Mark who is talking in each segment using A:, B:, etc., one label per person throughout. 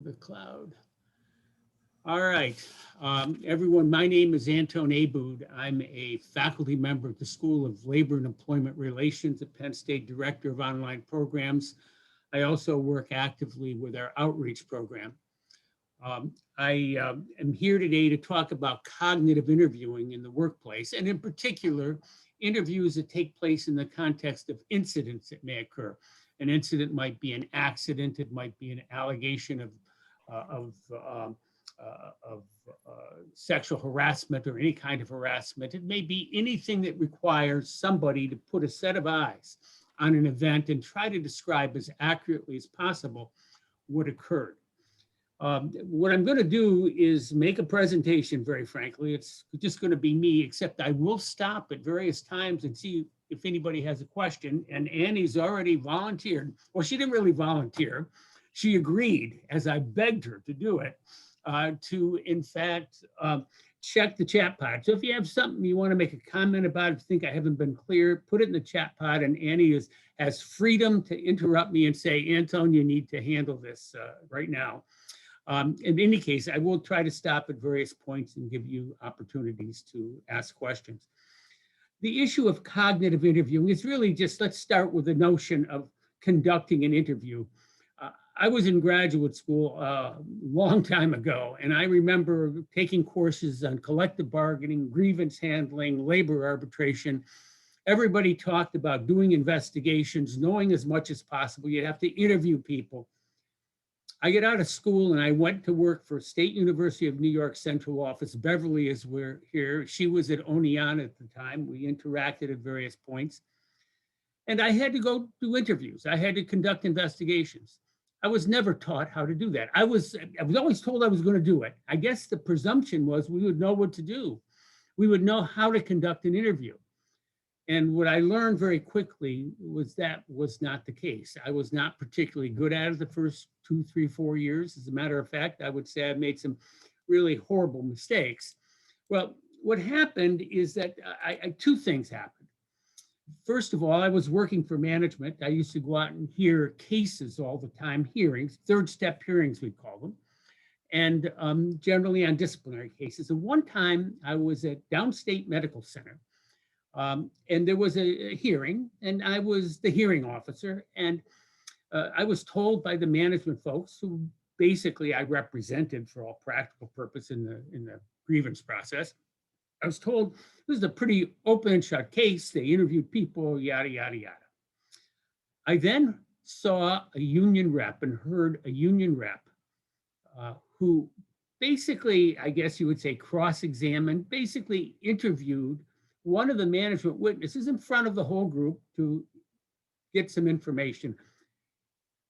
A: the cloud. All right, everyone, my name is Antone Aboud. I'm a faculty member at the School of Labor and Employment Relations at Penn State, Director of Online Programs. I also work actively with our outreach program. I am here today to talk about cognitive interviewing in the workplace, and in particular, interviews that take place in the context of incidents that may occur. An incident might be an accident, it might be an allegation uh, of, um, of sexual harassment or any kind of harassment. It may be anything that requires somebody to put a set of eyes on an event and try to describe as accurately as possible what occurred. What I'm going to do is make a presentation, very frankly. It's just going to be me, except I will stop at various times and see if anybody has a question. And Annie's already volunteered. Well, she didn't really volunteer. She agreed, as I begged her to do it, to, in fact, check the chat pod. So if you have something you want to make a comment about, if you think I haven't been clear, put it in the chat pod, and Annie has freedom to interrupt me and say, Antone, you need to handle this right now. In any case, I will try to stop at various points and give you opportunities to ask questions. The issue of cognitive interviewing is really just, let's start with the notion of conducting an interview. I was in graduate school a long time ago, and I remember taking courses on collective bargaining, grievance handling, labor arbitration. Everybody talked about doing investigations, knowing as much as possible. You'd have to interview people. I get out of school and I went to work for State University of New York Central Office. Beverly is where here. She was at Oneonta at the time. We interacted at various points. And I had to go do interviews. I had to conduct investigations. I was never taught how to do that. I was always told I was going to do it. I guess the presumption was we would know what to do. We would know how to conduct an interview. And what I learned very quickly was that was not the case. I was not particularly good at it the first 2, 3, 4 years. As a matter of fact, I would say I made some really horrible mistakes. Well, what happened is that two things happened. First of all, I was working for management. I used to go out and hear cases all the time, hearings, third step hearings, we call them, and generally on disciplinary cases. And one time I was at Downstate Medical Center. And there was a hearing, and I was the hearing officer. And I was told by the management folks, who basically I represented for all practical purpose in the grievance process. I was told this is a pretty open and shut case. They interviewed people, yada, yada, yada. I then saw a union rep and heard a union rep who basically, I guess you would say, cross-examined, basically interviewed one of the management witnesses in front of the whole group to get some information.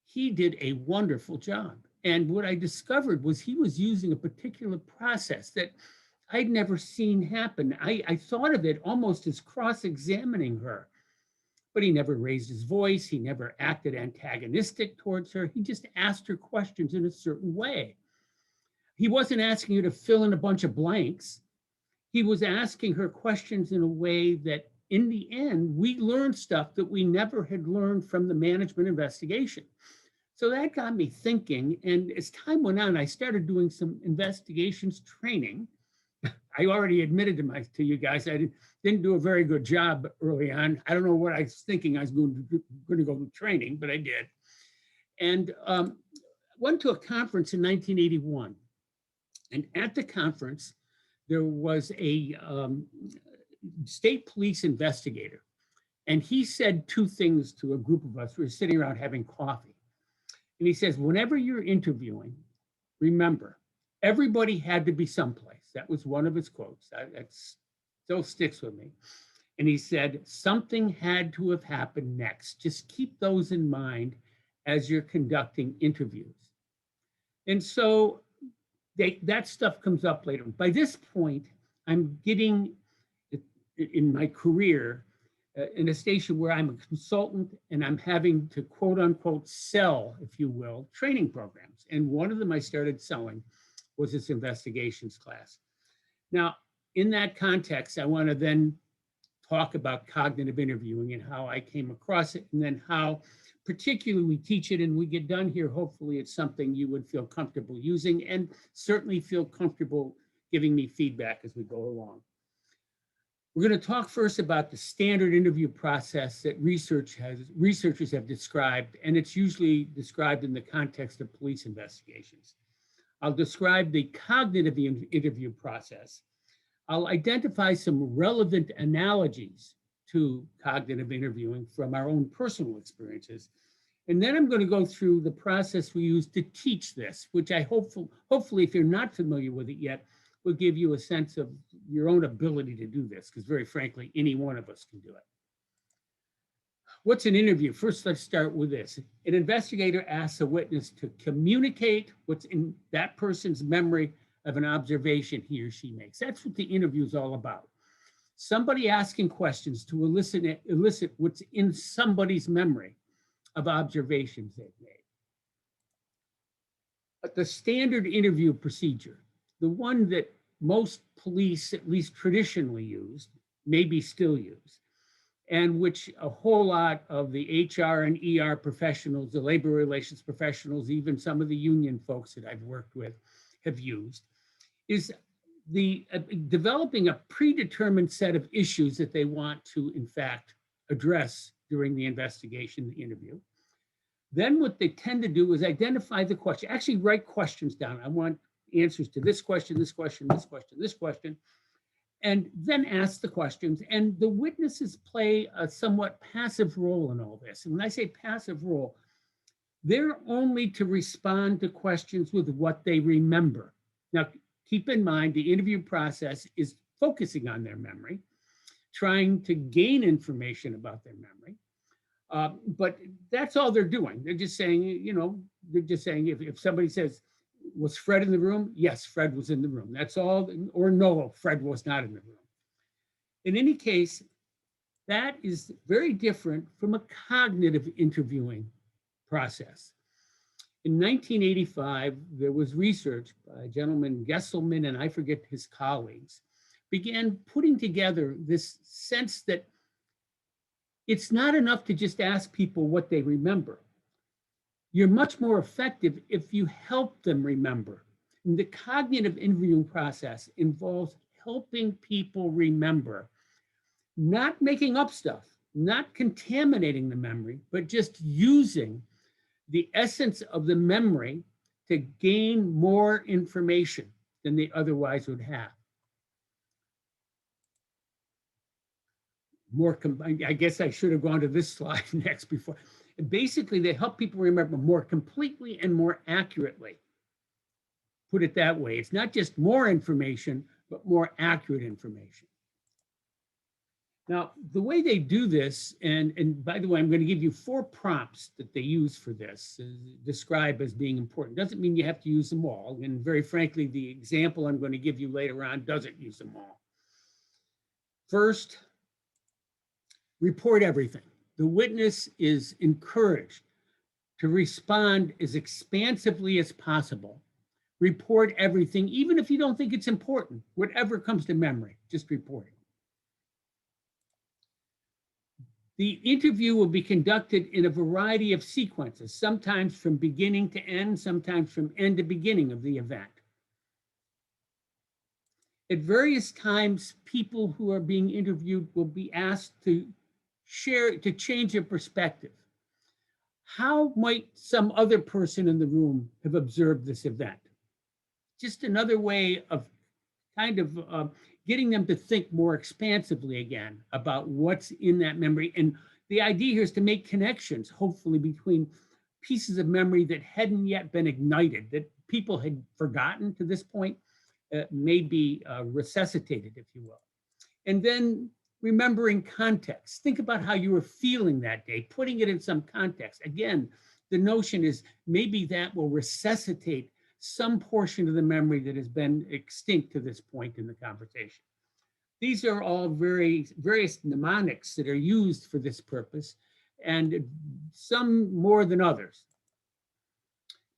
A: He did a wonderful job. And what I discovered was he was using a particular process that I'd never seen happen. I thought of it almost as cross-examining her, but he never raised his voice. He never acted antagonistic towards her. He just asked her questions in a certain way. He wasn't asking her to fill in a bunch of blanks. He was asking her questions in a way that, in the end, we learned stuff that we never had learned from the management investigation. So that got me thinking. And as time went on, I started doing some investigations training. I already admitted to you guys, I didn't do a very good job early on. I don't know what I was thinking I was going to go to training, but I did. And went to a conference in 1981. And at the conference, there was a state police investigator. And he said two things to a group of us. We were sitting around having coffee. And he says, whenever you're interviewing, remember, everybody had to be someplace. That was one of his quotes. That still sticks with me. And he said, something had to have happened next. Just keep those in mind as you're conducting interviews. And so that stuff comes up later. By this point, I'm getting in my career in a station where I'm a consultant and I'm having to quote unquote sell, if you will, training programs. And one of them I started selling was this investigations class. Now, in that context, I want to then talk about cognitive interviewing and how I came across it, and then how particularly we teach it and we get done here, hopefully it's something you would feel comfortable using and certainly feel comfortable giving me feedback as we go along. We're going to talk first about the standard interview process that researchers have described, and it's usually described in the context of police investigations. I'll describe the cognitive interview process. I'll identify some relevant analogies to cognitive interviewing from our own personal experiences. And then I'm going to go through the process we use to teach this, which I hopefully, if you're not familiar with it yet, will give you a sense of your own ability to do this, because very frankly, any one of us can do it. What's an interview? First, let's start with this. An investigator asks a witness to communicate what's in that person's memory of an observation he or she makes. That's what the interview is all about. Somebody asking questions to elicit what's in somebody's memory of observations they've made. But the standard interview procedure, the one that most police, at least traditionally used, maybe still use, and which a whole lot of the HR and ER professionals, the labor relations professionals, even some of the union folks that I've worked with have used, is the developing a predetermined set of issues that they want to, in fact, address during the investigation, the interview. Then what they tend to do is identify the question, actually write questions down. I want answers to this question, this question, this question, this question, and then ask the questions. And the witnesses play a somewhat passive role in all this. And when I say passive role, they're only to respond to questions with what they remember. Now, keep in mind, the interview process is focusing on their memory, trying to gain information about their memory. But that's all they're doing. They're just saying, they're just saying if somebody says, was Fred in the room? Yes, Fred was in the room. That's all. Or no, Fred was not in the room. In any case, that is very different from a cognitive interviewing process. In 1985, there was research by a gentleman, Gesselman, and I forget his colleagues, began putting together this sense that it's not enough to just ask people what they remember. You're much more effective if you help them remember. And the cognitive interviewing process involves helping people remember, not making up stuff, not contaminating the memory, but just using the essence of the memory to gain more information than they otherwise would have. I guess I should have gone to this slide next before. Basically, they help people remember more completely and more accurately. Put it that way. It's not just more information, but more accurate information. Now, the way they do this, and by the way, I'm going to give you 4 prompts that they use for this, describe as being important. Doesn't mean you have to use them all. And very frankly, the example I'm going to give you later on doesn't use them all. First, report everything. The witness is encouraged to respond as expansively as possible. Report everything, even if you don't think it's important. Whatever comes to memory, just report it. The interview will be conducted in a variety of sequences, sometimes from beginning to end, sometimes from end to beginning of the event. At various times, people who are being interviewed will be asked to change their perspective. How might some other person in the room have observed this event? Just another way of kind of getting them to think more expansively again about what's in that memory. And the idea here is to make connections, hopefully, between pieces of memory that hadn't yet been ignited, that people had forgotten to this point, may be resuscitated, if you will. And then remembering context. Think about how you were feeling that day, putting it in some context. Again, the notion is maybe that will resuscitate some portion of the memory that has been extinct to this point in the conversation. These are all various mnemonics that are used for this purpose, and some more than others.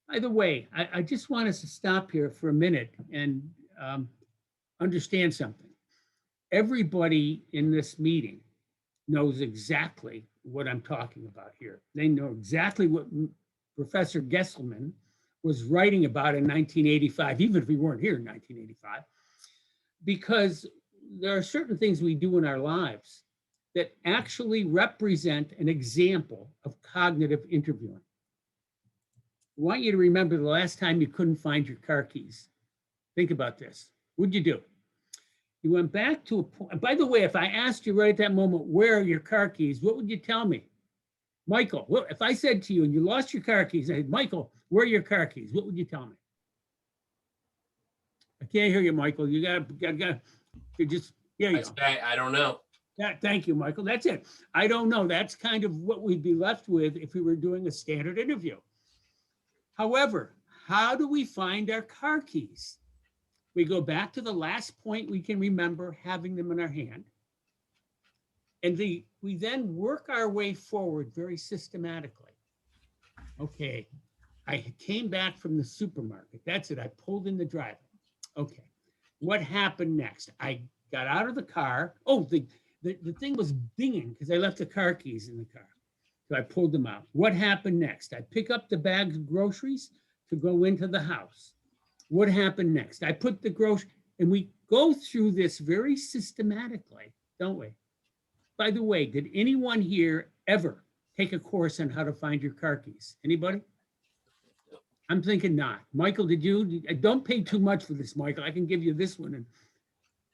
A: By the way, I just want us to stop here for a minute and understand something. Everybody in this meeting knows exactly what I'm talking about here. They know exactly what Professor Gesselman was writing about in 1985, even if we weren't here in 1985, because there are certain things we do in our lives that actually represent an example of cognitive interviewing. I want you to remember the last time you couldn't find your car keys. Think about this. What'd you do? You went back to a point. By the way, if I asked you right at that moment, where are your car keys? What would you tell me? Michael, well, if I said to you and you lost your car keys, I said, Michael, where are your car keys? What would you tell me? I can't hear you, Michael. You you just, here you go.
B: I don't know.
A: Yeah, thank you, Michael. That's it. I don't know. That's kind of what we'd be left with if we were doing a standard interview. However, how do we find our car keys? We go back to the last point we can remember, having them in our hand. And we then work our way forward very systematically. Okay, I came back from the supermarket. That's it. I pulled in the driveway. Okay, what happened next? I got out of the car. Oh, the thing was dinging because I left the car keys in the car. So I pulled them out. What happened next? I pick up the bags of groceries to go into the house. What happened next? I put the grocery, and we go through this very systematically, don't we? By the way, did anyone here ever take a course on how to find your car keys? Anybody? I'm thinking not. Michael, did you? Don't pay too much for this, Michael. I can give you this one. And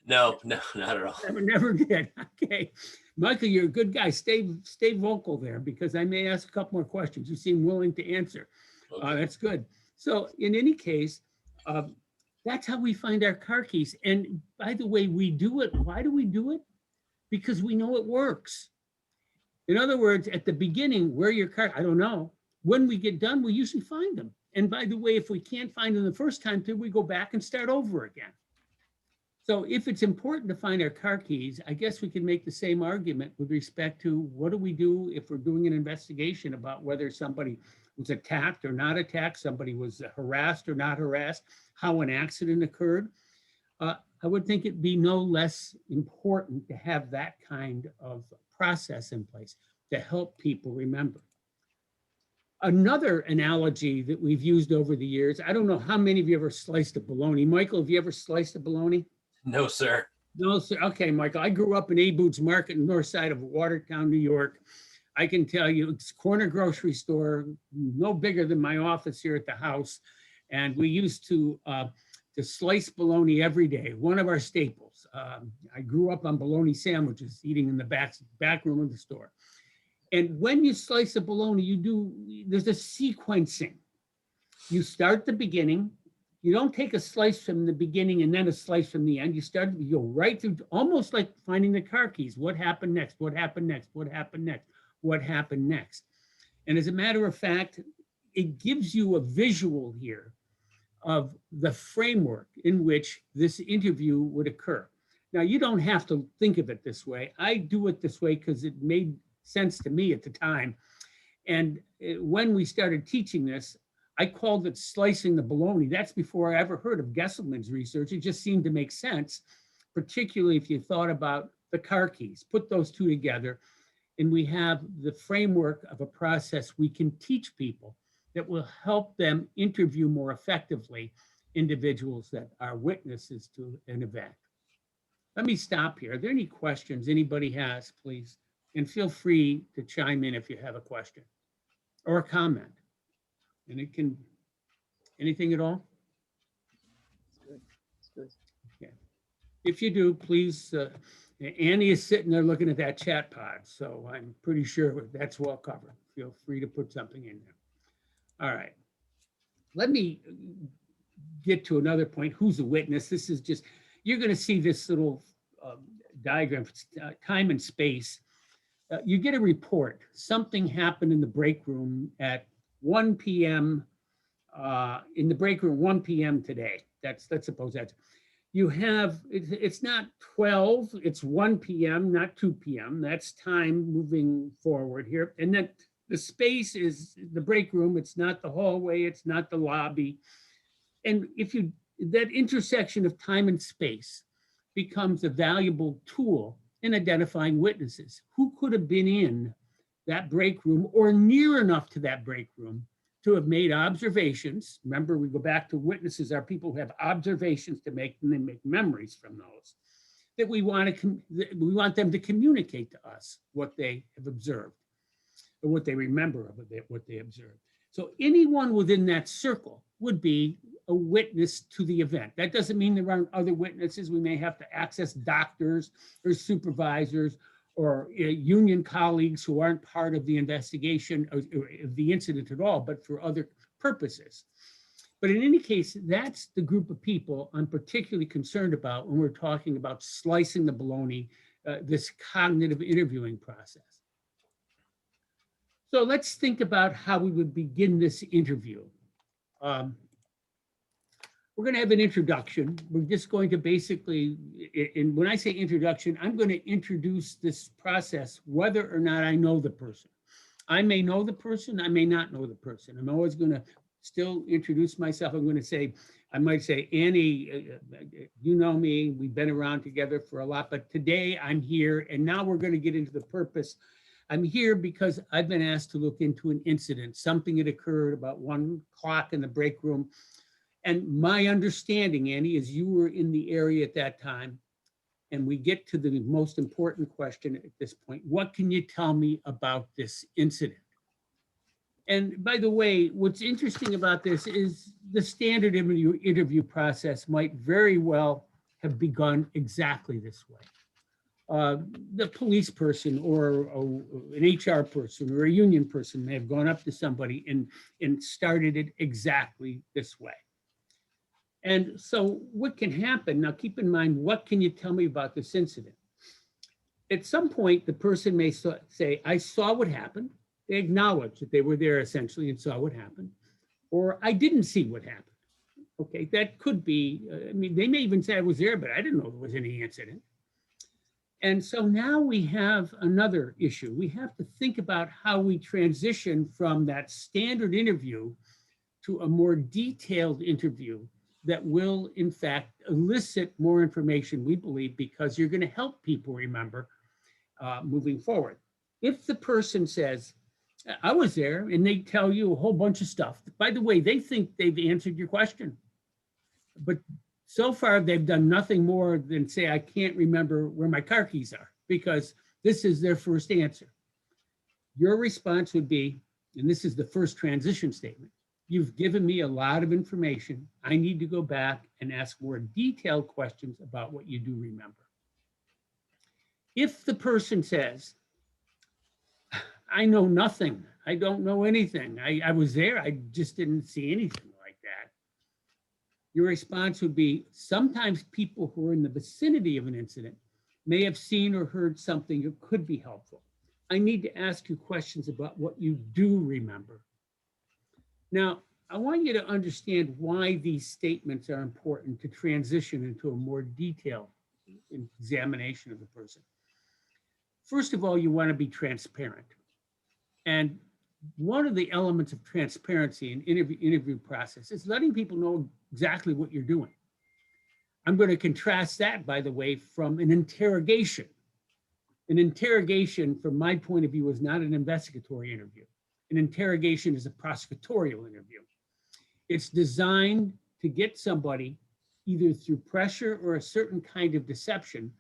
B: No, not at all.
A: never did. Okay. Michael, you're a good guy. Stay vocal there, because I may ask a couple more questions. You seem willing to answer.
B: Okay.
A: That's good. So in any case, that's how we find our car keys. And by the way, we do it. Why do we do it? Because we know it works. In other words, at the beginning, where your car, I don't know. When we get done, we usually find them. And by the way, if we can't find them the first time, then we go back and start over again. So if it's important to find our car keys, I guess we can make the same argument with respect to what do we do if we're doing an investigation about whether somebody was attacked or not attacked, somebody was harassed or not harassed, how an accident occurred. I would think it'd be no less important to have that kind of process in place to help people remember. Another analogy that we've used over the years, I don't know how many of you ever sliced a bologna. Michael, have you ever sliced a bologna?
B: No, sir.
A: No, sir. Okay, Michael, I grew up in Aboud's Market in the north side of Watertown, New York. I can tell you, it's a corner grocery store, no bigger than my office here at the house. And we used to slice bologna every day, one of our staples. I grew up on bologna sandwiches, eating in the back room of the store. And when you slice a bologna, there's a sequencing. You start the beginning. You don't take a slice from the beginning and then a slice from the end. You go right through, almost like finding the car keys. What happened next? What happened next? What happened next? What happened next? And as a matter of fact, it gives you a visual here of the framework in which this interview would occur. Now, you don't have to think of it this way. I do it this way because it made sense to me at the time. And when we started teaching this, I called it slicing the bologna. That's before I ever heard of Gesselman's research. It just seemed to make sense, particularly if you thought about the car keys. Put those two together, and we have the framework of a process we can teach people that will help them interview more effectively individuals that are witnesses to an event. Let me stop here. Are there any questions anybody has, please? And feel free to chime in if you have a question or a comment. And it can, anything at all?
C: It's good.
A: Okay. If you do, please, Annie is sitting there looking at that chat pod, so I'm pretty sure that's well covered. Feel free to put something in there. All right. Let me get to another point. Who's a witness? This is just, you're going to see this little diagram, time and space. You get a report. Something happened in the break room at 1 p.m. In the break room, 1 p.m. today. Let's suppose that's, you have, it's not 12, it's 1 p.m., not 2 p.m. That's time moving forward here. And then the space is the break room. It's not the hallway. It's not the lobby. And that intersection of time and space becomes a valuable tool in identifying witnesses. Who could have been in that break room or near enough to that break room to have made observations. Remember, we go back to witnesses are people who have observations to make and then make memories from those, that we want them to communicate to us what they have observed or what they remember of what they observed. So anyone within that circle would be a witness to the event. That doesn't mean there aren't other witnesses. We may have to access doctors or supervisors or union colleagues who aren't part of the investigation or of the incident at all, but for other purposes. But in any case, that's the group of people I'm particularly concerned about when we're talking about slicing the bologna, this cognitive interviewing process. So let's think about how we would begin this interview. We're going to have an introduction. We're just going to basically, and when I say introduction, I'm going to introduce this process, whether or not I know the person. I may know the person, I may not know the person. I'm always going to still introduce myself. I'm going to say, I might say, Annie, you know me, we've been around together for a lot, but today I'm here, and now we're going to get into the purpose. I'm here because I've been asked to look into an incident, something that occurred about 1 o'clock in the break room. And my understanding, Annie, is you were in the area at that time. And we get to the most important question at this point. What can you tell me about this incident? And by the way, what's interesting about this is the standard interview process might very well have begun exactly this way. The police person or an HR person or a union person may have gone up to somebody and started it exactly this way. And so what can happen, now keep in mind, what can you tell me about this incident? At some point, the person may say, I saw what happened. They acknowledge that they were there essentially and saw what happened. Or I didn't see what happened. Okay, that could be, I mean, they may even say I was there, but I didn't know there was any incident. And so now we have another issue. We have to think about how we transition from that standard interview to a more detailed interview that will, in fact, elicit more information, we believe, because you're going to help people remember moving forward. If the person says, I was there, and they tell you a whole bunch of stuff, by the way, they think they've answered your question. But so far, they've done nothing more than say, I can't remember where my car keys are, because this is their first answer. Your response would be, and this is the first transition statement, you've given me a lot of information. I need to go back and ask more detailed questions about what you do remember. If the person says, I know nothing, I don't know anything, I was there, I just didn't see anything like that, your response would be, sometimes people who are in the vicinity of an incident may have seen or heard something that could be helpful. I need to ask you questions about what you do remember. Now, I want you to understand why these statements are important to transition into a more detailed examination of the person. First of all, you want to be transparent. And one of the elements of transparency in interview process is letting people know exactly what you're doing. I'm going to contrast that, by the way, from an interrogation. An interrogation, from my point of view, is not an investigatory interview. An interrogation is a prosecutorial interview. It's designed to get somebody, either through pressure or a certain kind of deception,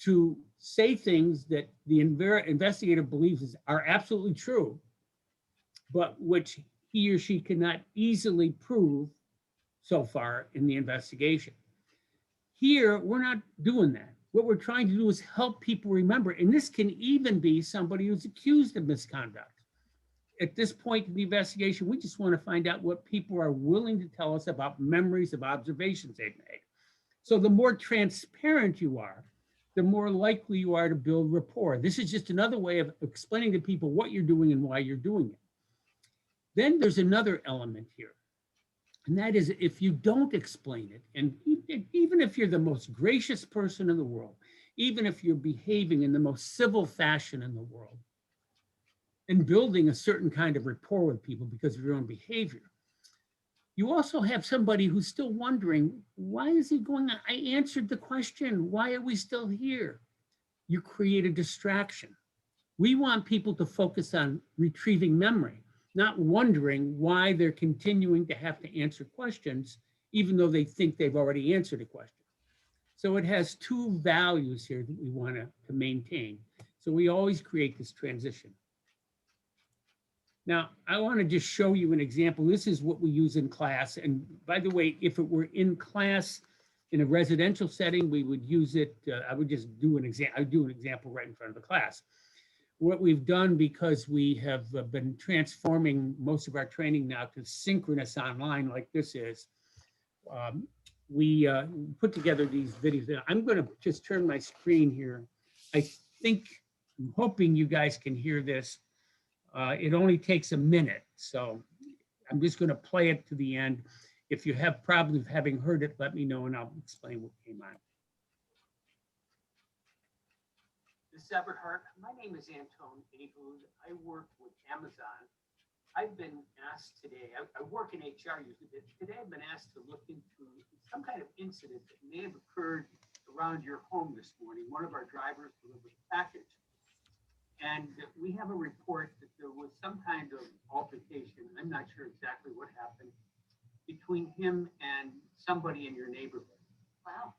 A: to say things that the investigator believes are absolutely true, but which he or she cannot easily prove so far in the investigation. Here, we're not doing that. What we're trying to do is help people remember, and this can even be somebody who's accused of misconduct. At this point in the investigation, we just want to find out what people are willing to tell us about memories of observations they've made. So the more transparent you are, the more likely you are to build rapport. This is just another way of explaining to people what you're doing and why you're doing it. Then there's another element here, and that is if you don't explain it, and even if you're the most gracious person in the world, even if you're behaving in the most civil fashion in the world, and building a certain kind of rapport with people because of your own behavior, you also have somebody who's still wondering, why is he going on? I answered the question. Why are we still here? You create a distraction. We want people to focus on retrieving memory, not wondering why they're continuing to have to answer questions, even though they think they've already answered a question. So it has two values here that we want to maintain. So we always create this transition. Now, I want to just show you an example. This is what we use in class. And by the way, if it were in class in a residential setting, we would use it. I would just do an example. I would do an example right in front of the class. What we've done, because we have been transforming most of our training now to synchronous online like this is, we put together these videos. I'm going to just turn my screen here. I'm hoping you guys can hear this. It only takes a minute, so I'm just going to play it to the end. If you have problems having heard it, let me know and I'll explain what came on. This is Aboud. My name is Antone. I work with Amazon. I've been asked today, I work in HR usually, but today I've been asked to look into some kind of incident that may have occurred around your home this morning. One of our drivers delivered a package. And we have a report that there was some kind of altercation. I'm not sure exactly what happened between him and somebody in your neighborhood.
C: Wow.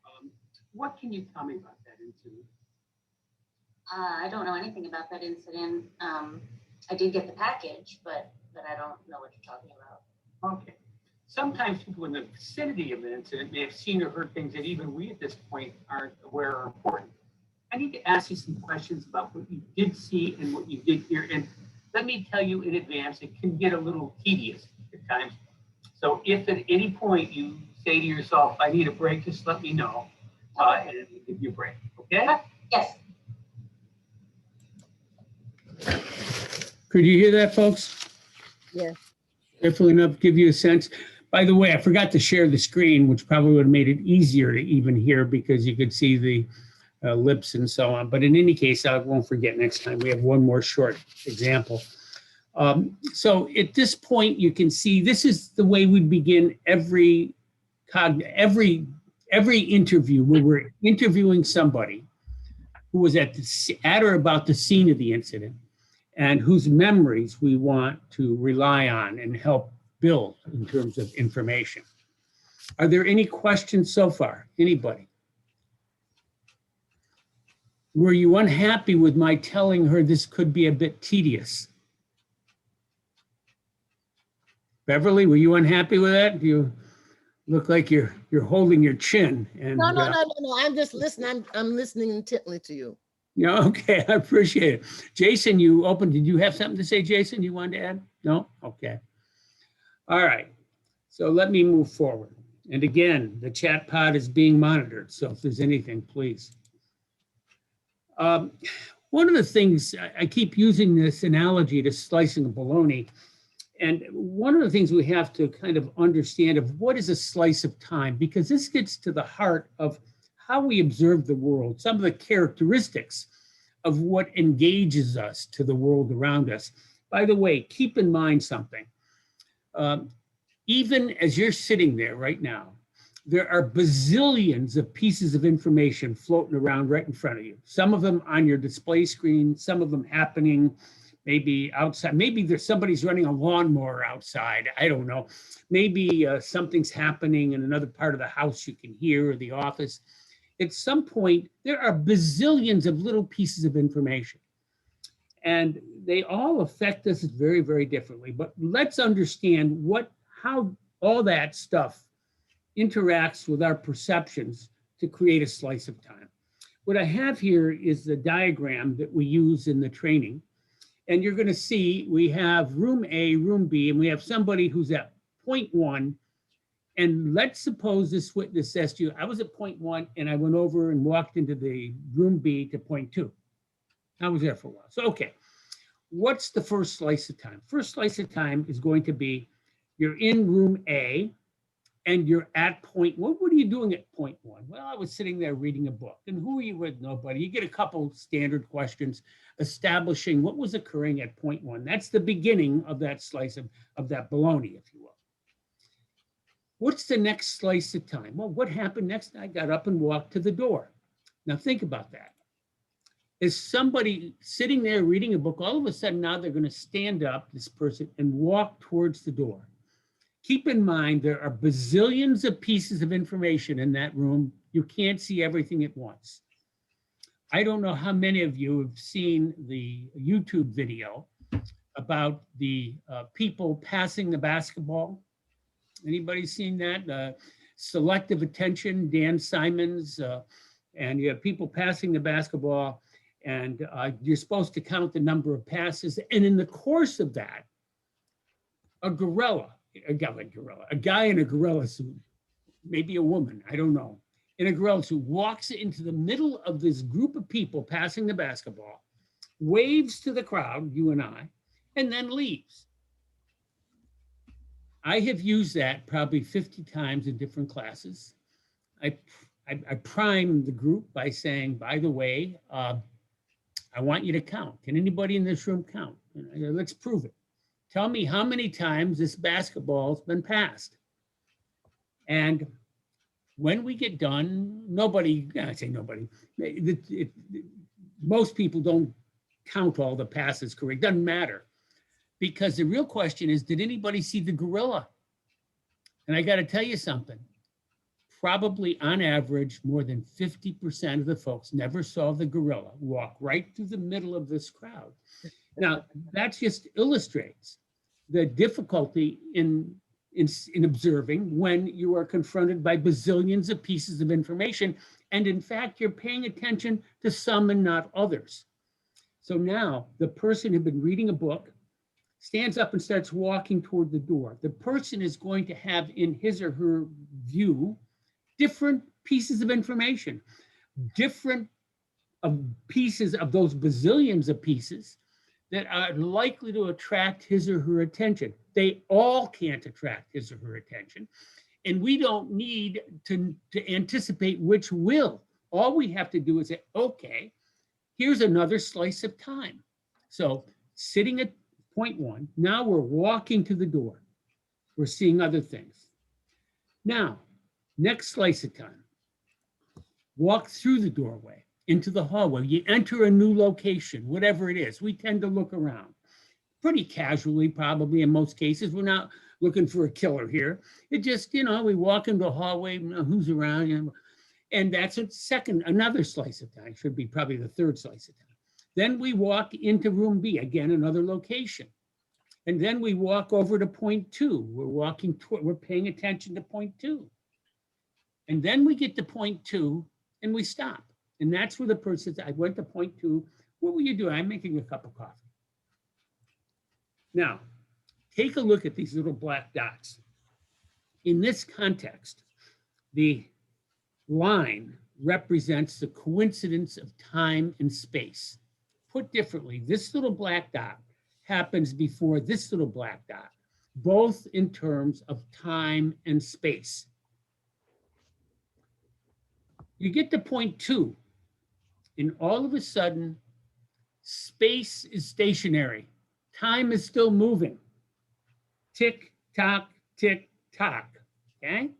A: What can you tell me about that incident?
C: I don't know anything about that incident. I did get the package, but I don't know what you're talking about.
A: Okay. Sometimes people in the vicinity of an incident may have seen or heard things that even we at this point aren't aware are important. I need to ask you some questions about what you did see and what you did hear. And let me tell you in advance, it can get a little tedious at times. So if at any point you say to yourself, I need a break, just let me know and we'll give you a break, okay?
C: Yes.
A: Could you hear that, folks?
D: Yes.
A: Definitely enough to give you a sense. By the way, I forgot to share the screen, which probably would have made it easier to even hear because you could see the lips and so on. But in any case, I won't forget next time. We have one more short example. So at this point, you can see this is the way we begin every interview where we're interviewing somebody who was at or about the scene of the incident and whose memories we want to rely on and help build in terms of information. Are there any questions so far? Anybody? Were you unhappy with my telling her this could be a bit tedious? Beverly, were you unhappy with that? You look like you're holding your chin. And
D: No. I'm just listening. I'm listening intently to you.
A: Yeah, okay, I appreciate it. Jason, you opened. Did you have something to say, Jason? You wanted to add? No? Okay. All right. So let me move forward. And again, the chat pod is being monitored. So if there's anything, please. One of the things, I keep using this analogy to slicing a bologna. And one of the things we have to kind of understand of what is a slice of time, because this gets to the heart of how we observe the world, some of the characteristics of what engages us to the world around us. By the way, keep in mind something. Even as you're sitting there right now, there are bazillions of pieces of information floating around right in front of you. Some of them on your display screen, some of them happening maybe outside. Maybe there's somebody's running a lawnmower outside. I don't know. Maybe something's happening in another part of the house you can hear, or the office. At some point, there are bazillions of little pieces of information. And they all affect us very, very differently. But let's understand how all that stuff interacts with our perceptions to create a slice of time. What I have here is the diagram that we use in the training. And you're going to see we have room A, room B, and we have somebody who's at point 1. And let's suppose this witness says to you, I was at point 1 and I went over and walked into the room B to point 2. I was there for a while. So, okay, what's the first slice of time? First slice of time is going to be you're in room A and you're at point 1. What are you doing at point 1? Well, I was sitting there reading a book. And who are you with? Nobody. You get a couple standard questions establishing what was occurring at point 1. That's the beginning of that slice of that bologna, if you will. What's the next slice of time? Well, what happened next? I got up and walked to the door. Now think about that. is somebody sitting there reading a book, all of a sudden now they're going to stand up, this person, and walk towards the door. Keep in mind, there are bazillions of pieces of information in that room. You can't see everything at once. I don't know how many of you have seen the YouTube video about the people passing the basketball. Anybody seen that? Selective attention, Dan Simons, and you have people passing the basketball, and you're supposed to count the number of passes. And in the course of that, a guy in a gorilla suit, maybe a woman, I don't know, in a gorilla suit, walks into the middle of this group of people passing the basketball, waves to the crowd, you and I, and then leaves. I have used that probably 50 times in different classes. I prime the group by saying, by the way, I want you to count. Can anybody in this room count? Let's prove it. Tell me how many times this basketball has been passed. And when we get done, nobody, I say nobody, most people don't count all the passes correct. Doesn't matter. Because the real question is, did anybody see the gorilla? And I got to tell you something. Probably on average, more than 50% of the folks never saw the gorilla walk right through the middle of this crowd. Now, that just illustrates the difficulty in observing when you are confronted by bazillions of pieces of information. And in fact, you're paying attention to some and not others. So now the person who'd been reading a book stands up and starts walking toward the door. The person is going to have in his or her view different pieces of information, different pieces of those bazillions of pieces that are likely to attract his or her attention. They all can't attract his or her attention. And we don't need to anticipate which will. All we have to do is say, okay, here's another slice of time. So sitting at point one, now we're walking to the door. We're seeing other things. Now, next slice of time, walk through the doorway into the hallway. You enter a new location, whatever it is. We tend to look around pretty casually, probably in most cases. We're not looking for a killer here. It just, we walk into a hallway, who's around, and that's another slice of time, should be probably the third slice of time. Then we walk into room B, again, another location. And then we walk over to point two. We're paying attention to point two. And then we get to point two and we stop. And that's where the person says, I went to point two. What were you doing? I'm making a cup of coffee. Now, take a look at these little black dots. In this context, the line represents the coincidence of time and space. Put differently, this little black dot happens before this little black dot, both in terms of time and space. You get to point two, and all of a sudden, space is stationary. Time is still moving. Tick, tock, okay?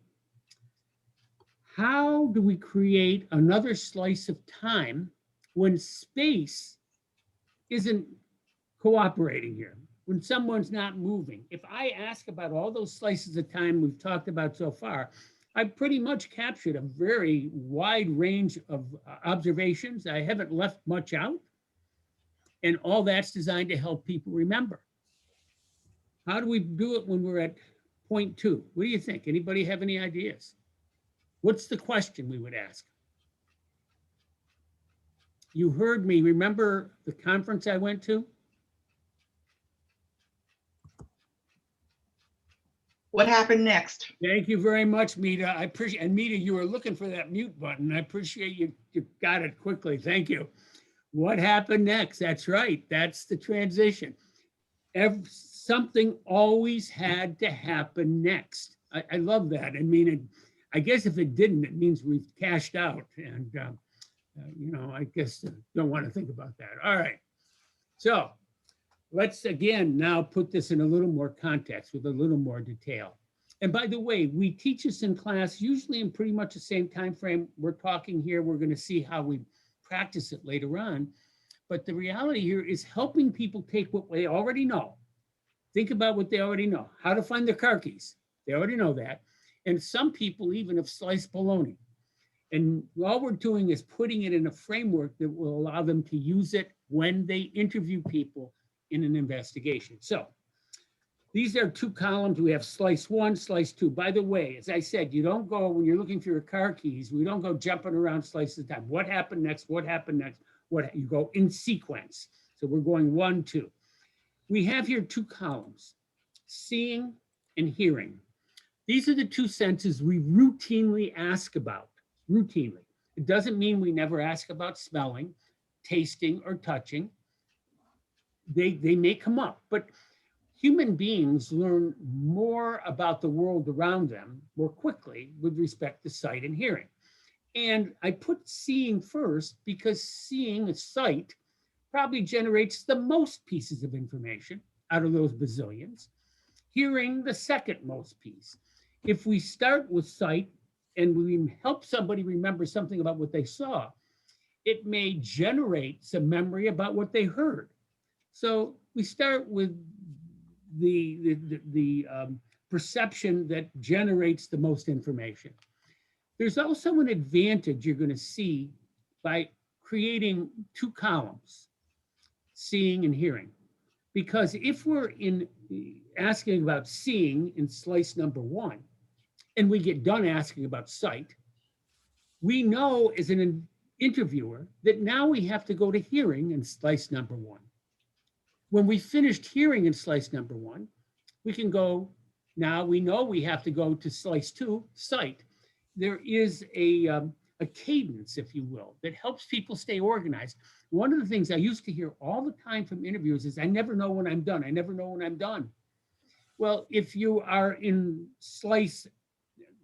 A: How do we create another slice of time when space isn't cooperating here, when someone's not moving? If I ask about all those slices of time we've talked about so far, I've pretty much captured a very wide range of observations. I haven't left much out. And all that's designed to help people remember. How do we do it when we're at point two? What do you think? Anybody have any ideas? What's the question we would ask? You heard me. Remember the conference I went to?
E: What happened next?
A: Thank you very much, Mita. I appreciate, and Mita, you were looking for that mute button. I appreciate you got it quickly. Thank you. What happened next? That's right. That's the transition. Something always had to happen next. I love that. I mean, I guess if it didn't, it means we've cashed out. And, I guess don't want to think about that. All right. So let's again now put this in a little more context with a little more detail. And by the way, we teach this in class, usually in pretty much the same time frame we're talking here. We're going to see how we practice it later on. But the reality here is helping people take what they already know. Think about what they already know, how to find their car keys. They already know that. And some people even have sliced bologna. And all we're doing is putting it in a framework that will allow them to use it when they interview people in an investigation. So these are two columns. We have slice one, slice two. By the way, as I said, you don't go, when you're looking for your car keys, we don't go jumping around slices at a time. What happened next? What happened next? What, you go in sequence. So we're going 1, 2. We have here two columns, seeing and hearing. These are the two senses we routinely ask about, routinely. It doesn't mean we never ask about smelling, tasting, or touching. They may come up, but human beings learn more about the world around them more quickly with respect to sight and hearing. And I put seeing first because seeing a sight probably generates the most pieces of information out of those bazillions. Hearing the second most piece. If we start with sight and we help somebody remember something about what they saw, it may generate some memory about what they heard. So we start with the perception that generates the most information. There's also an advantage you're going to see by creating two columns, seeing and hearing. Because if we're asking about seeing in slice number 1, and we get done asking about sight, we know as an interviewer that now we have to go to hearing in slice number 1. When we finished hearing in slice number 1, we can go, now we know we have to go to slice 2, sight. There is a cadence, if you will, that helps people stay organized. One of the things I used to hear all the time from interviewers is, I never know when I'm done. I never know when I'm done. Well, if you are in slice,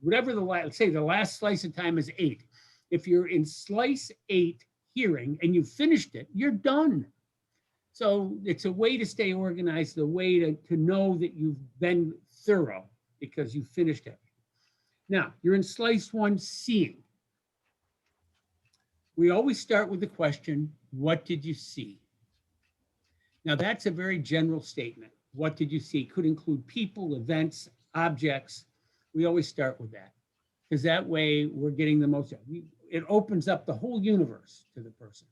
A: whatever let's say the last slice of time is 8. If you're in slice 8 hearing and you've finished it, you're done. So it's a way to stay organized, a way to know that you've been thorough because you finished it. Now, you're in slice 1, seeing. We always start with the question, what did you see? Now, that's a very general statement. What did you see? Could include people, events, objects. We always start with that because that way we're getting the most. It opens up the whole universe to the person.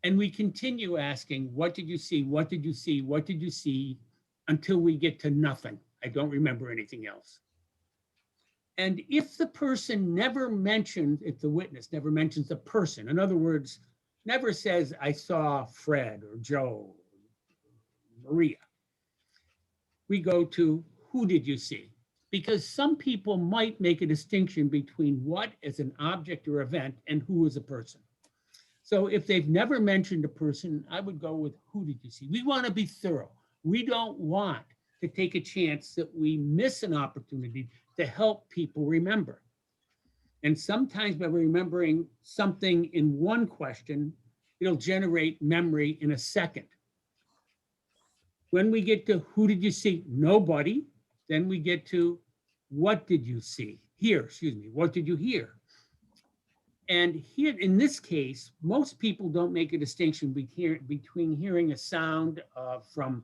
A: And we continue asking, what did you see? What did you see? What did you see? Until we get to nothing. I don't remember anything else. And if the person never mentioned, if the witness never mentions the person, in other words, never says, I saw Fred or Joe, or Maria, we go to, who did you see? Because some people might make a distinction between what is an object or event and who is a person. So if they've never mentioned a person, I would go with, who did you see? We want to be thorough. We don't want to take a chance that we miss an opportunity to help people remember. And sometimes by remembering something in one question, it'll generate memory in a second. When we get to who did you see? Nobody. Then we get to what did you see? What did you hear? And here, in this case, most people don't make a distinction between hearing a sound from,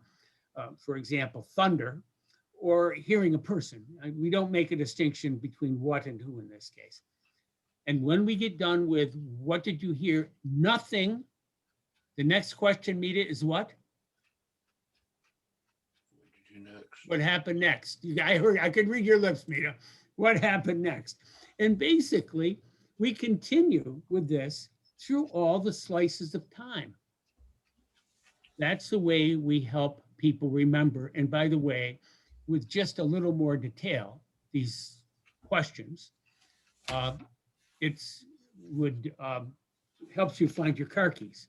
A: for example, thunder, or hearing a person. We don't make a distinction between what and who in this case. And when we get done with what did you hear? Nothing. The next question, Mita, is what?
B: What did you next?
A: What happened next? I could read your lips, Mita. What happened next? And basically, we continue with this through all the slices of time. That's the way we help people remember. And by the way, with just a little more detail, these questions, helps you find your car keys.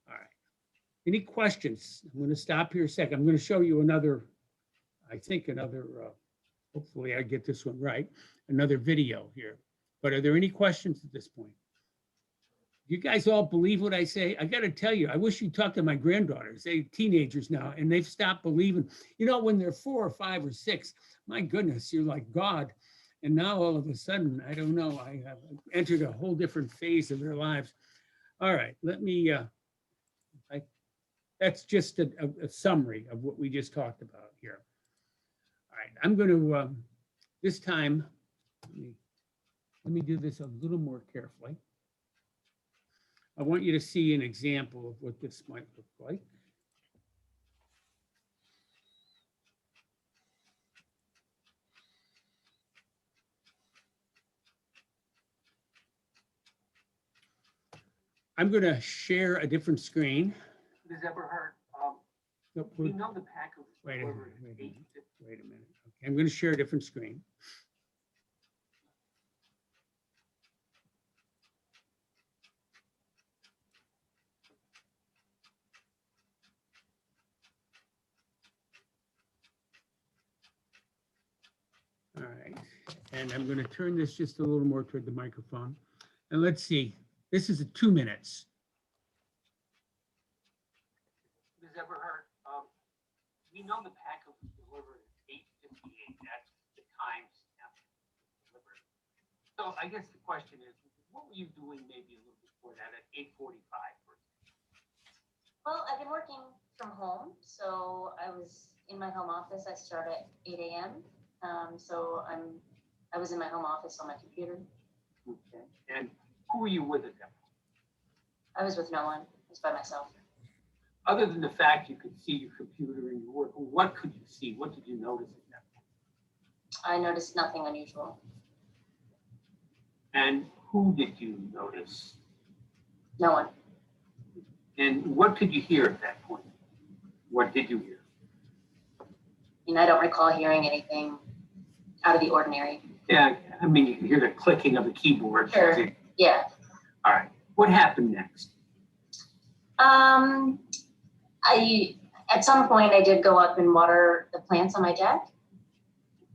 A: All right. Any questions? I'm going to stop here a second. I'm going to show you another, hopefully I get this one right, another video here. But are there any questions at this point? You guys all believe what I say? I got to tell you, I wish you'd talk to my granddaughters. They're teenagers now, and they've stopped believing. You know, when they're 4 or 5 or 6, my goodness, you're like God. And now all of a sudden, I don't know, I have entered a whole different phase of their lives. All right, let me That's just a summary of what we just talked about here. All right, I'm going to, this time, let me do this a little more carefully. I want you to see an example of what this might look like. I'm going to share a different screen.
F: Has ever heard,
A: Nope,
F: we know the package was
A: Wait a
F: delivered
A: minute,
F: at
A: wait a
F: 8:50.
A: Wait a minute. Okay, I'm going to share a different screen. All right, and I'm going to turn this just a little more toward the microphone. And let's see, this is 2 minutes.
F: Has ever heard, we know the package was delivered at 8:58. That's the time stamp delivered. So I guess the question is, what were you doing maybe a little before that at 8:45?
C: Well, I've been working from home, so I was in my home office. I start at 8 a.m. So I was in my home office on my computer.
F: Okay. And who were you with at that point?
C: I was with no one. I was by myself.
F: Other than the fact you could see your computer and your work, what could you see? What did you notice at that point?
C: I noticed nothing unusual.
F: And who did you notice?
C: No one.
F: And what could you hear at that point? What did you hear?
C: I don't recall hearing anything out of the ordinary.
F: Yeah, I mean, you can hear the clicking of the keyboard.
C: Sure. Yeah.
F: All right. What happened next?
C: At some point I did go up and water the plants on my deck.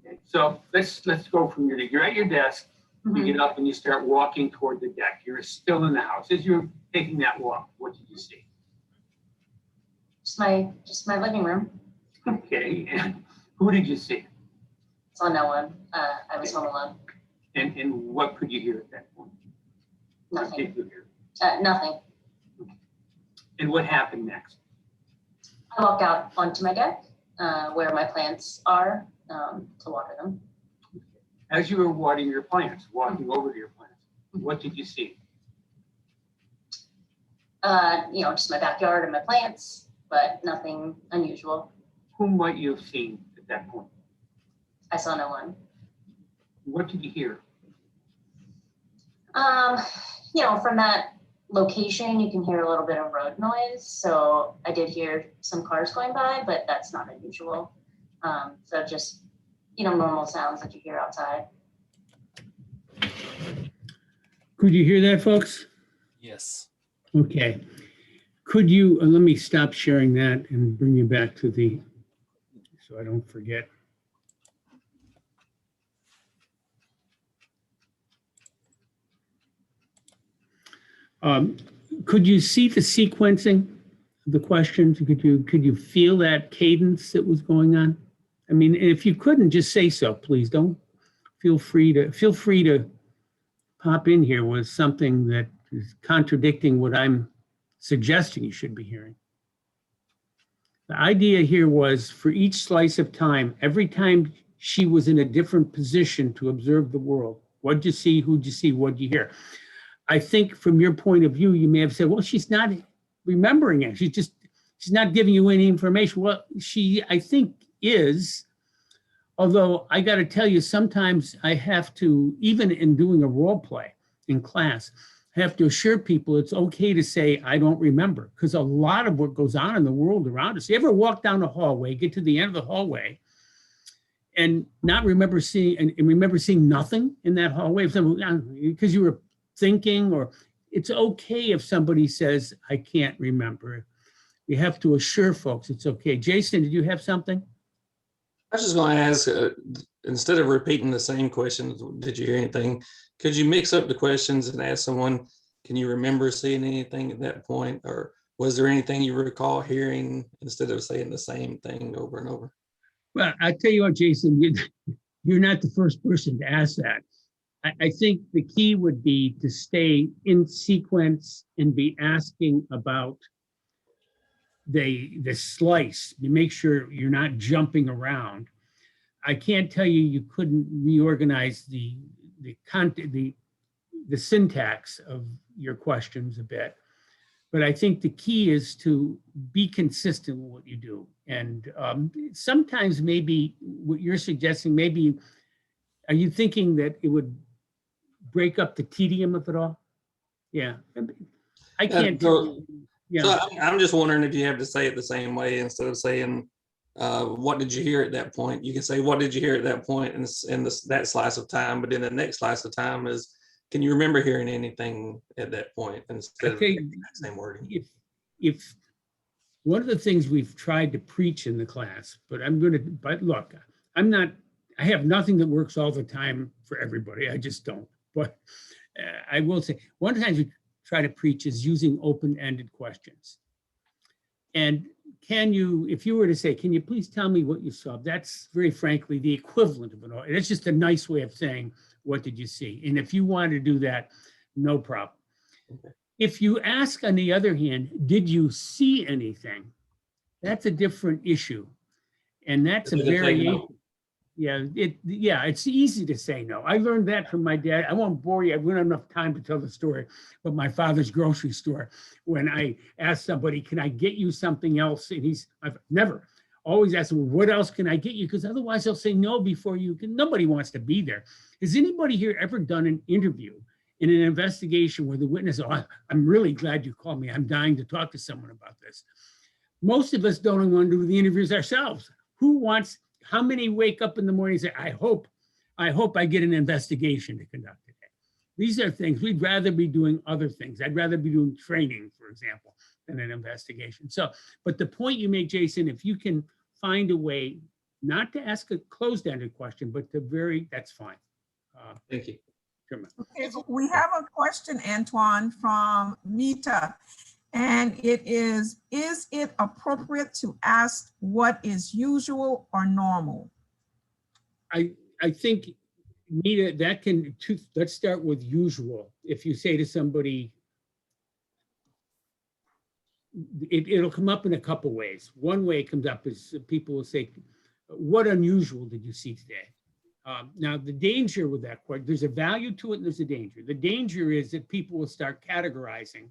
F: Okay, so let's go from here. You're at your desk. You get up and you start walking toward the deck. You're still in the house. As you're taking that walk, what did you see?
C: Just my living room.
F: Okay, and who did you see?
C: Saw no one. I was home alone.
F: And what could you hear at that point? What
C: Nothing.
F: did you hear?
C: Nothing.
F: And what happened next?
C: I walked out onto my deck where my plants are to water them.
F: As you were watering your plants, walking over to your plants, what did you see?
C: Just my backyard and my plants, but nothing unusual.
F: Whom might you have seen at that point?
C: I saw no one.
F: What did you hear?
C: From that location, you can hear a little bit of road noise. So I did hear some cars going by, but that's not unusual. So just, normal sounds that you hear outside.
A: Could you hear that, folks?
B: Yes.
A: Okay. Could you, let me stop sharing that and bring you back to so I don't forget. Could you see the sequencing of the questions? Could you feel that cadence that was going on? I mean, if you couldn't, just say so, please. Don't feel free to pop in here with something that is contradicting what I'm suggesting you should be hearing. The idea here was for each slice of time, every time she was in a different position to observe the world. What'd you see? Who'd you see? What'd you hear? I think from your point of view, you may have said, well, she's not remembering it. She's not giving you any information. Well, she, I think, is. Although I got to tell you, sometimes I have to, even in doing a role play in class, I have to assure people it's okay to say, I don't remember, because a lot of what goes on in the world around us. You ever walk down the hallway, get to the end of the hallway, and not remember seeing, and remember seeing nothing in that hallway? Because you were thinking, or it's okay if somebody says, I can't remember. You have to assure folks it's okay. Jason, did you have something?
G: I was just going to ask, instead of repeating the same questions, did you hear anything? Could you mix up the questions and ask someone, can you remember seeing anything at that point? Or was there anything you recall hearing instead of saying the same thing over and over?
A: Well, I tell you what, Jason, you're not the first person to ask that. I think the key would be to stay in sequence and be asking about the slice, you make sure you're not jumping around. I can't tell you you couldn't reorganize the content, the syntax of your questions a bit. But I think the key is to be consistent with what you do. And sometimes maybe what you're suggesting, maybe, are you thinking that it would break up the tedium of it all? Yeah, I can't tell you.
G: So
A: Yeah,
G: I'm just wondering if you have to say it the same way instead of saying, what did you hear at that point? You can say, what did you hear at that point in that slice of time? But then the next slice of time is, can you remember hearing anything at that point instead of the same wording?
A: if one of the things we've tried to preach in the class, but look, I have nothing that works all the time for everybody. I just don't. But I will say, one of the things we try to preach is using open-ended questions. And if you were to say, can you please tell me what you saw? That's very frankly the equivalent of it all. It's just a nice way of saying, what did you see? And if you want to do that, no problem.
G: Okay.
A: If you ask, on the other hand, did you see anything? That's a different issue. And that's a variation. Yeah, it's easy to say no. I learned that from my dad. I won't bore you. I won't have enough time to tell the story, but my father's grocery store, when I asked somebody, can I get you something else? And I've never always asked him, what else can I get you? Because otherwise they'll say no before you can. Nobody wants to be there. Has anybody here ever done an interview in an investigation where the witness, I'm really glad you called me. I'm dying to talk to someone about this. Most of us don't even want to do the interviews ourselves. How many wake up in the morning and say, I hope I get an investigation to conduct today? These are things we'd rather be doing other things. I'd rather be doing training, for example, than an investigation. So, but the point you make, Jason, if you can find a way not to ask a closed-ended question, but that's fine.
G: Thank you.
H: Okay, we have a question, Antoine, from Mita. And it is it appropriate to ask what is usual or normal?
A: I think, Nita, let's start with usual. If you say to somebody, it'll come up in a couple ways. One way it comes up is people will say, what unusual did you see today? Now, the danger with that question, there's a value to it and there's a danger. The danger is that people will start categorizing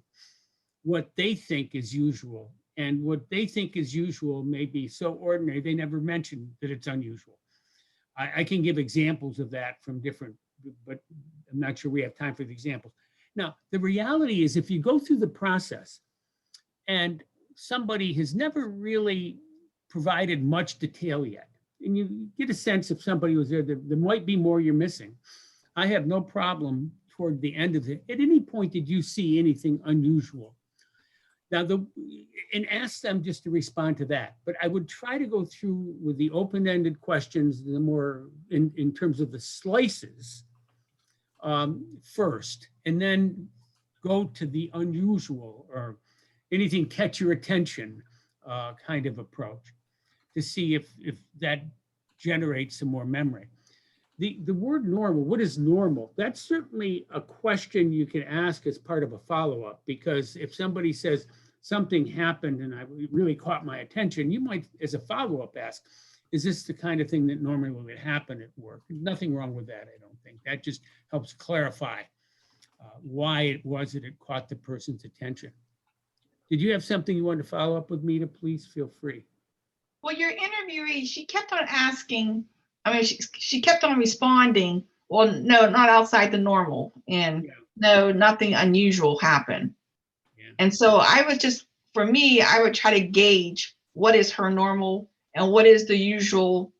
A: what they think is usual. And what they think is usual may be so ordinary, they never mention that it's unusual. I can give examples of that from different, but I'm not sure we have time for the examples. Now, the reality is if you go through the process and somebody has never really provided much detail yet, and you get a sense if somebody was there might be more you're missing. I have no problem toward the end of it. At any point, did you see anything unusual? Now, and ask them just to respond to that. But I would try to go through with the open-ended questions, the more in terms of the slices first, and then go to the unusual or anything catch your attention kind of approach to see if that generates some more memory. The word normal, what is normal? That's certainly a question you can ask as part of a follow-up, because if somebody says something happened and it really caught my attention, you might, as a follow-up, ask, is this the kind of thing that normally would happen at work? Nothing wrong with that, I don't think. That just helps clarify why it was that it caught the person's attention. Did you have something you wanted to follow up with, Mita? Please feel free.
E: Well, your interviewee, she kept on asking, she kept on responding, well, no, not outside the normal. And no, nothing unusual happened. Yeah. And so for me, I would try to gauge what is her normal and what is the usual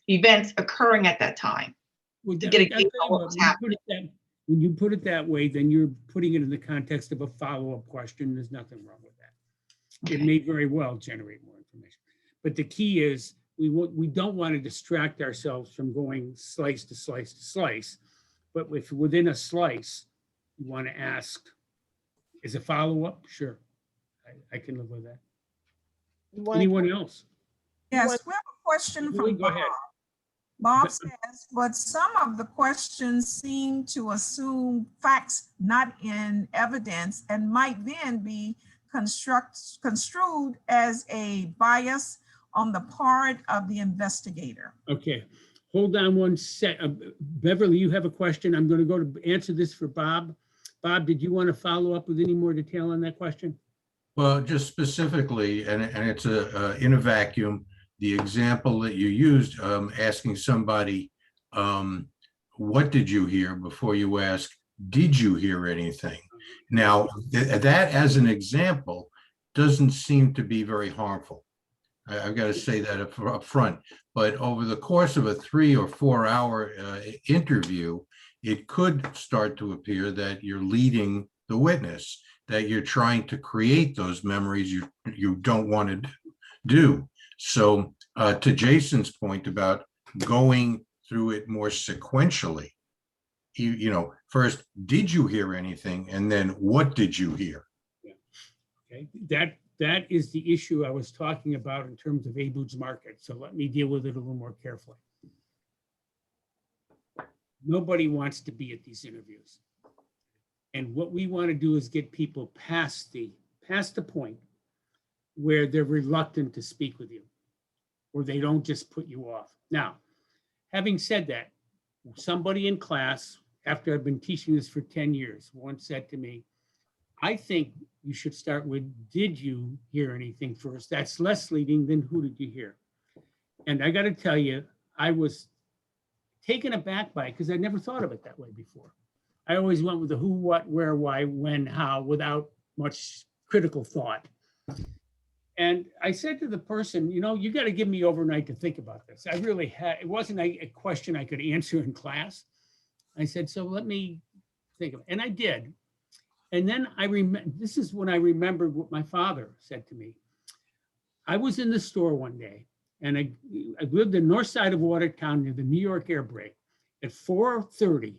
E: events occurring at that time.
A: Well, to get a gauge on what was happening. When you put it that way, then you're putting it in the context of a follow-up question. There's nothing wrong with that. Okay. It may very well generate more information. But the key is we don't want to distract ourselves from going slice to slice to slice. But if within a slice, you want to ask, is a follow-up? Sure, I can live with that. Anyone else?
H: Yes, we have a question from Bob. Bob says, but some of the questions seem to assume facts not in evidence and might then be construed as a bias on the part of the investigator.
A: Okay, hold on one sec. Beverly, you have a question. I'm going to go to answer this for Bob. Bob, did you want to follow up with any more detail on that question?
I: Well, just specifically, and it's in a vacuum, the example that you used, asking somebody, what did you hear before you ask, did you hear anything? Now, that as an example doesn't seem to be very harmful. I've got to say that up front. But over the course of a 3 or 4 hour interview, it could start to appear that you're leading the witness, that you're trying to create those memories you don't want to do. So to Jason's point about going through it more sequentially, you know, first, did you hear anything? And then what did you hear?
A: Yeah. Okay, that is the issue I was talking about in terms of Aboud's market. So let me deal with it a little more carefully. Nobody wants to be at these interviews. And what we want to do is get people past the point where they're reluctant to speak with you, or they don't just put you off. Now, having said that, somebody in class, after I've been teaching this for 10 years, once said to me, I think you should start with, did you hear anything first? That's less leading than who did you hear? And I got to tell you, I was taken aback by it because I never thought of it that way before. I always went with the who, what, where, why, when, how, without much critical thought. And I said to the person, you know, you got to give me overnight to think about this. I really had, it wasn't a question I could answer in class. I said, so let me think of it. And I did. And then this is when I remembered what my father said to me. I was in the store one day, and I lived in the north side of Watertown near the New York air brake. At 4:30,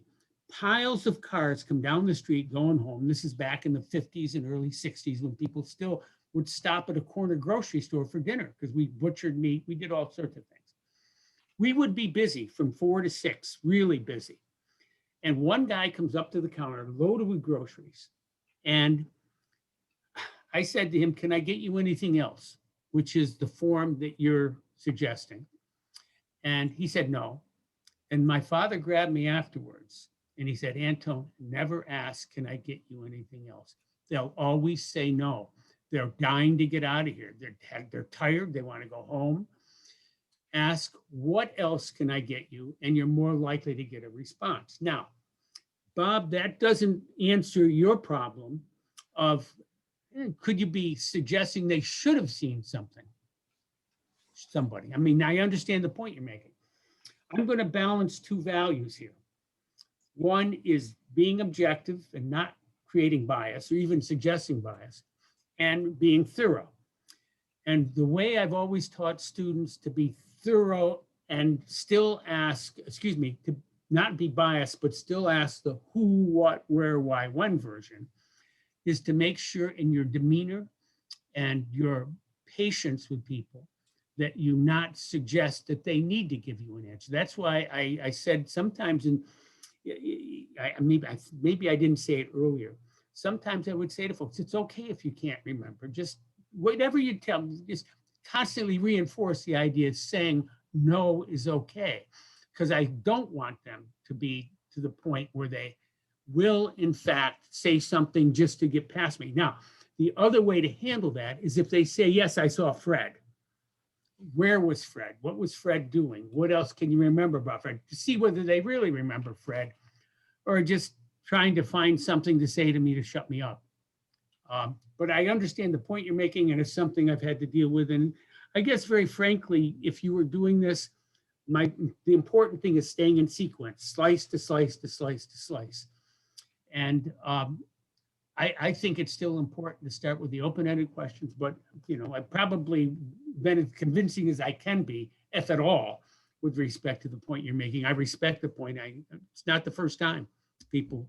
A: piles of cars come down the street going home. This is back in the 50s and early 60s when people still would stop at a corner grocery store for dinner because we butchered meat. We did all sorts of things. We would be busy from 4 to 6, really busy. And one guy comes up to the counter loaded with groceries. And I said to him, can I get you anything else? Which is the form that you're suggesting. And he said, no. And my father grabbed me afterwards and he said, Antone, never ask, can I get you anything else? They'll always say no. They're dying to get out of here. They're tired. They want to go home. Ask, what else can I get you? And you're more likely to get a response. Now, Bob, that doesn't answer your problem of, could you be suggesting they should have seen somebody? I mean, I understand the point you're making. I'm going to balance two values here. One is being objective and not creating bias or even suggesting bias, and being thorough. And the way I've always taught students to be thorough and still ask, to not be biased, but still ask the who, what, where, why, when version, is to make sure in your demeanor and your patience with people that you not suggest that they need to give you an answer. That's why I said sometimes, maybe I didn't say it earlier. Sometimes I would say to folks, it's okay if you can't remember. Just whatever you tell me, just constantly reinforce the idea of saying no is okay. Because I don't want them to be to the point where they will, in fact, say something just to get past me. Now, the other way to handle that is if they say, yes, I saw Fred. Where was Fred? What was Fred doing? What else can you remember about Fred? To see whether they really remember Fred or just trying to find something to say to me to shut me up. But I understand the point you're making, and it's something I've had to deal with. And I guess, very frankly, if you were doing this, the important thing is staying in sequence, slice to slice to slice to slice. And I think it's still important to start with the open-ended questions, but I've probably been as convincing as I can be, if at all, with respect to the point you're making. I respect the point. It's not the first time people.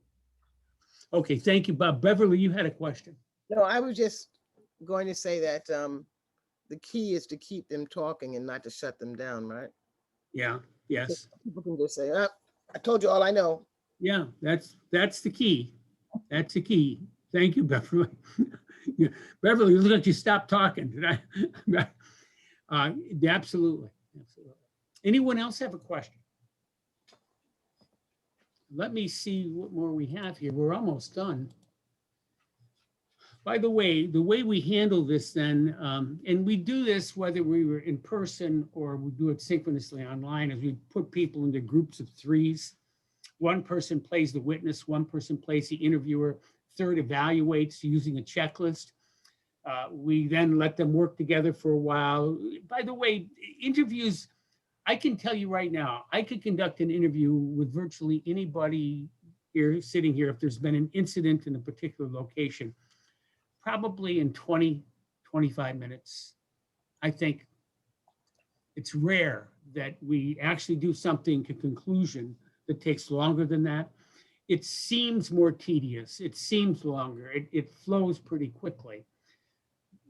A: Okay, thank you, Bob. Beverly, you had a question.
D: No, I was just going to say that the key is to keep them talking and not to shut them down, right?
A: Yeah, yes.
D: People can just say, I told you all I know.
A: Yeah, that's the key. That's the key. Thank you, Beverly. Yeah, Beverly, it looks like you stopped talking. Did I? Absolutely. Absolutely. Anyone else have a question? Let me see what more we have here. We're almost done. By the way we handle this then, and we do this whether we were in person or we do it synchronously online, is we put people into groups of threes. One person plays the witness, one person plays the interviewer, third evaluates using a checklist. We then let them work together for a while. By the way, interviews, I can tell you right now, I could conduct an interview with virtually anybody here, sitting here, if there's been an incident in a particular location, probably in 20, 25 minutes. I think it's rare that we actually do something to conclusion that takes longer than that. It seems more tedious. It seems longer. It flows pretty quickly.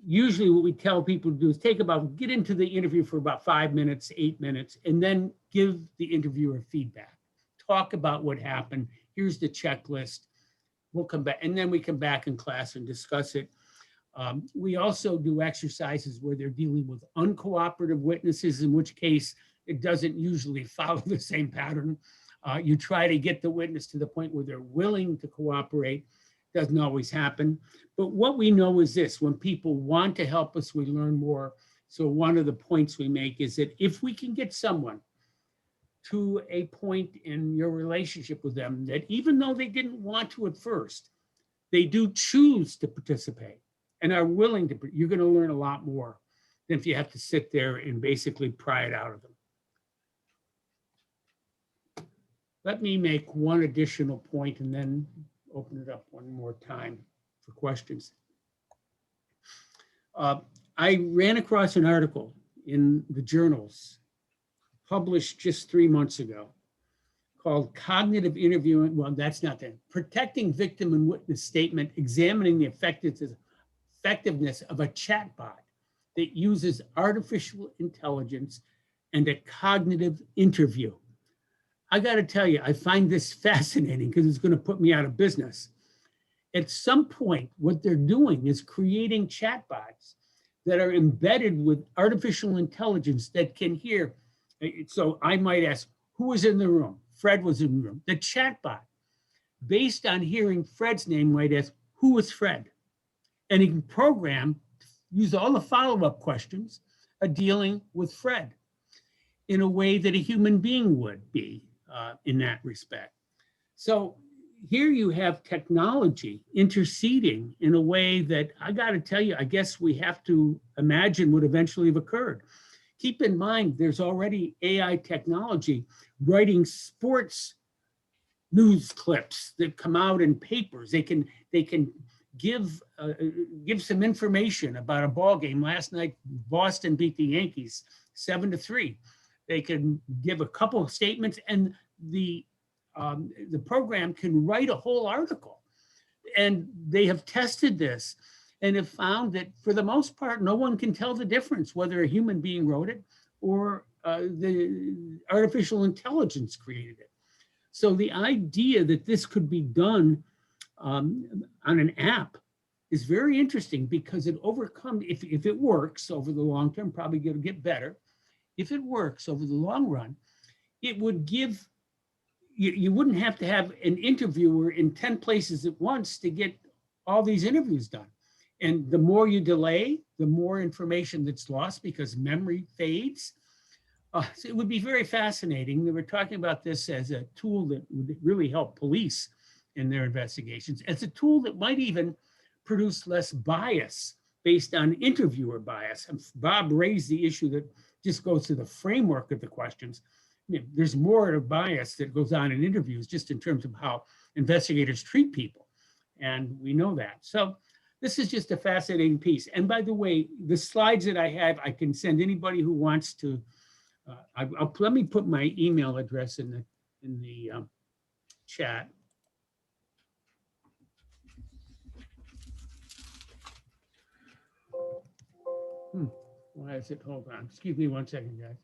A: Usually what we tell people to do is get into the interview for about 5 minutes, 8 minutes, and then give the interviewer feedback. Talk about what happened. Here's the checklist. We'll come back, and then we come back in class and discuss it. We also do exercises where they're dealing with uncooperative witnesses, in which case it doesn't usually follow the same pattern. You try to get the witness to the point where they're willing to cooperate. Doesn't always happen. But what we know is this: when people want to help us, we learn more. So one of the points we make is that if we can get someone to a point in your relationship with them that even though they didn't want to at first, they do choose to participate and are willing to, you're going to learn a lot more than if you have to sit there and basically pry it out of them. Let me make one additional point and then open it up one more time for questions. I ran across an article in the journals published just 3 months ago called Cognitive Interviewing. Well, that's not that. Protecting Victim and Witness Statement, Examining the Effectiveness of a Chatbot that Uses Artificial Intelligence and a Cognitive Interview. I got to tell you, I find this fascinating because it's going to put me out of business. At some point, what they're doing is creating chatbots that are embedded with artificial intelligence that can hear. So I might ask, who was in the room? Fred was in the room. The chatbot, based on hearing Fred's name, might ask, who was Fred? And he can program, use all the follow-up questions dealing with Fred in a way that a human being would be in that respect. So here you have technology interceding in a way that I got to tell you, I guess we have to imagine would eventually have occurred. Keep in mind, there's already AI technology writing sports news clips that come out in papers. They can give some information about a ball game. Last night, Boston beat the Yankees 7-3. They can give a couple of statements, and the program can write a whole article. And they have tested this and have found that for the most part, no one can tell the difference whether a human being wrote it or the artificial intelligence created it. So the idea that this could be done on an app is very interesting because it overcomes, if it works over the long term, probably going to get better. If it works over the long run, it would give, you wouldn't have to have an interviewer in 10 places at once to get all these interviews done. And the more you delay, the more information that's lost because memory fades. So it would be very fascinating. They were talking about this as a tool that would really help police in their investigations, as a tool that might even produce less bias based on interviewer bias. And Bob raised the issue that just goes to the framework of the questions. You know, there's more of bias that goes on in interviews just in terms of how investigators treat people. And we know that. So this is just a fascinating piece. And by the way, the slides that I have, I can send anybody who wants to. Let me put my email address in the chat. Why is it? Hold on. Excuse me 1 second, guys.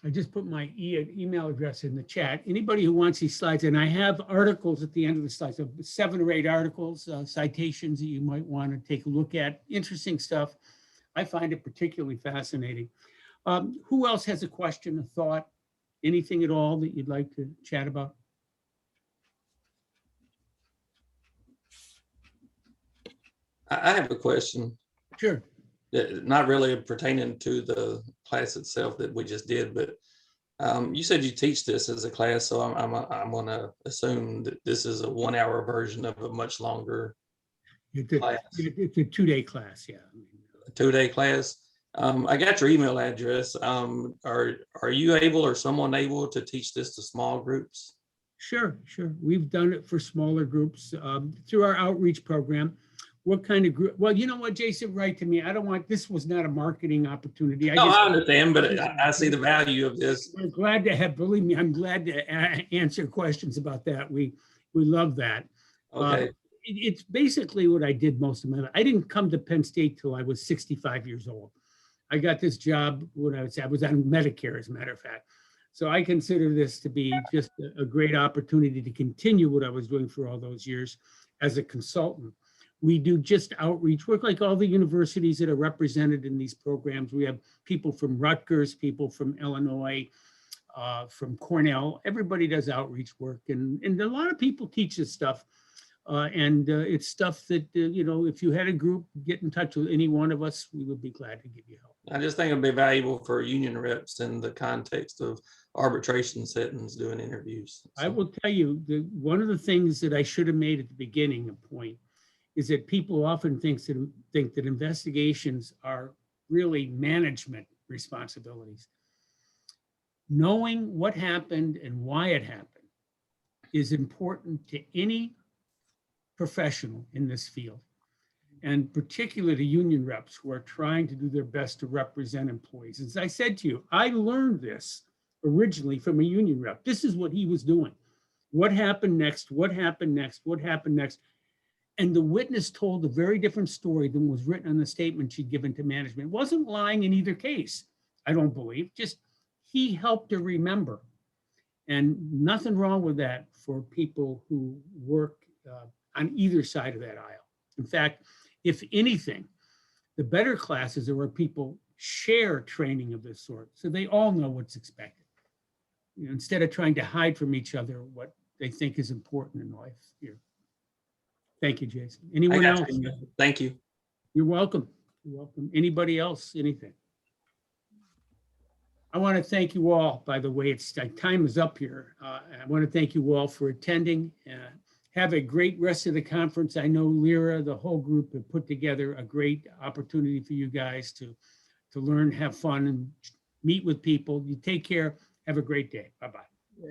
A: I just put my email address in the chat. Anybody who wants these slides, and I have articles at the end of the slides, so 7 or 8 articles, citations that you might want to take a look at. Interesting stuff. I find it particularly fascinating. Who else has a question, a thought, anything at all that you'd like to chat about?
G: I have a question.
A: Sure.
G: Not really pertaining to the class itself that we just did, but you said you teach this as a class, so I'm going to assume that this is a 1-hour version of a much longer class.
A: It's a 2-day class, yeah.
G: A 2-day class. I got your email address. Are you able or someone able to teach this to small groups?
A: Sure. We've done it for smaller groups through our outreach program. What kind of group? Well, you know what, Jason, write to me. I don't want, this was not a marketing opportunity.
G: No, I understand, but I see the value of this.
A: We're glad to have, believe me, I'm glad to answer questions about that. We love that.
G: Okay.
A: It's basically what I did most of my life. I didn't come to Penn State till I was 65 years old. I got this job when I was on Medicare, as a matter of fact. So I consider this to be just a great opportunity to continue what I was doing for all those years as a consultant. We do just outreach work like all the universities that are represented in these programs. We have people from Rutgers, people from Illinois, from Cornell. Everybody does outreach work, and a lot of people teach this stuff. It's stuff that, you know, if you had a group, get in touch with any one of us, we would be glad to give you help.
G: I just think it'd be valuable for union reps in the context of arbitration settings doing interviews. So.
A: I will tell you that one of the things that I should have made at the beginning a point is that people often think that investigations are really management responsibilities. Knowing what happened and why it happened is important to any professional in this field, and particularly to union reps who are trying to do their best to represent employees. As I said to you, I learned this originally from a union rep. This is what he was doing. What happened next? What happened next? What happened next? And the witness told a very different story than was written on the statement she'd given to management. It wasn't lying in either case, I don't believe, just he helped her remember. And nothing wrong with that for people who work on either side of that aisle. In fact, if anything, the better classes are where people share training of this sort, so they all know what's expected. You know, instead of trying to hide from each other what they think is important in life here. Thank you, Jason. Anyone else?
G: Thank you.
A: You're welcome. You're welcome. Anybody else? Anything? I want to thank you all, by the way, it's time is up here. I want to thank you all for attending. Have a great rest of the conference. I know Lyra, the whole group have put together a great opportunity for you guys to learn, have fun, and meet with people. You take care. Have a great day. Bye-bye.